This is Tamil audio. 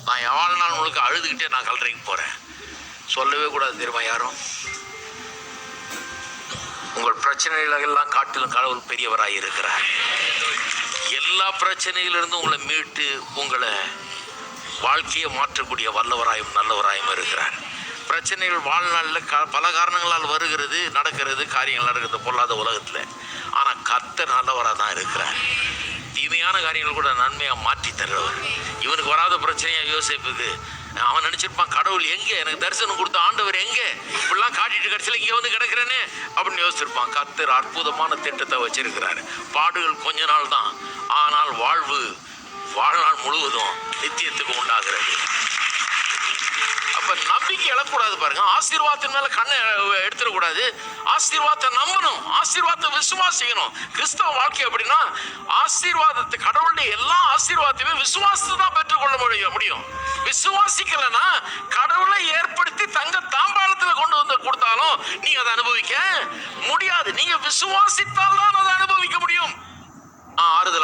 நான் என் வாழ்நாள் முழுக்க அழுதுகிட்டே நான் கல்லறைக்கு போறேன். சொல்லவே கூடாது தெரியுமா யாரும். உங்கள் பிரச்சனைகளெல்லாம் காட்டிலும் கடவுள் பெரியவராய் இருக்கிறார். எல்லா பிரச்சனையிலிருந்தும் உங்களை மீட்டு உங்களை வாழ்க்கையை மாற்றக்கூடிய வல்லவராயும் நல்லவராயும் இருக்கிறார். பிரச்சனைகள் வாழ்நாளில் பல காரணங்களால் வருகிறது, நடக்கிறது, காரியங்கள் நடக்கிறது பொல்லாத உலகத்தில். ஆனால் கர்த்தர் நல்லவராக தான் இருக்கிறார். தீமையான காரியங்கள் கூட நன்மையாக மாற்றி தர்றவர். இவனுக்கு வராத பிரச்சனையாக யோசிப்புக்கு அவன் நினச்சிருப்பான், கடவுள் எங்கே, எனக்கு தரிசனம் கொடுத்த ஆண்டவர் எங்கே, இப்படிலாம் காட்டிட்டு கடைசியில் இங்கே வந்து கிடக்கிறேன்னு அப்படின்னு யோசிச்சிருப்பான். கர்த்தர் அற்புதமான திட்டத்தை வச்சிருக்கிறார். பாடுகள் கொஞ்ச நாள் தான், ஆனால் வாழ்நாள் முழுவதும் நித்தியத்துக்கு உண்டாகிறது. அப்ப நம்பிக்கை இழக்கூடாது பாருங்க. ஆசீர்வாதத்தின் மேல கண்ணை எடுத்துடக்கூடாது. ஆசீர்வாதத்தை நம்பணும், ஆசீர்வாதத்தை விசுவாசிக்கணும். கிறிஸ்தவ வாழ்க்கை அப்படின்னா ஆசீர்வாதத்தை, கடவுளுடைய எல்லா ஆசீர்வாதத்தையுமே விசுவாசத்தை தான் பெற்றுக்கொள்ள முடியும். விசுவாசிக்கலன்னா கடவுளை ஏற்படுத்தி தங்க தாம்பாளத்துல கொண்டு வந்து கொடுத்தாலும் நீங்க அதை அனுபவிக்க முடியாது. நீங்க விசுவாசித்தால் தான் அதை அனுபவிக்க முடியும். ஆறுதல்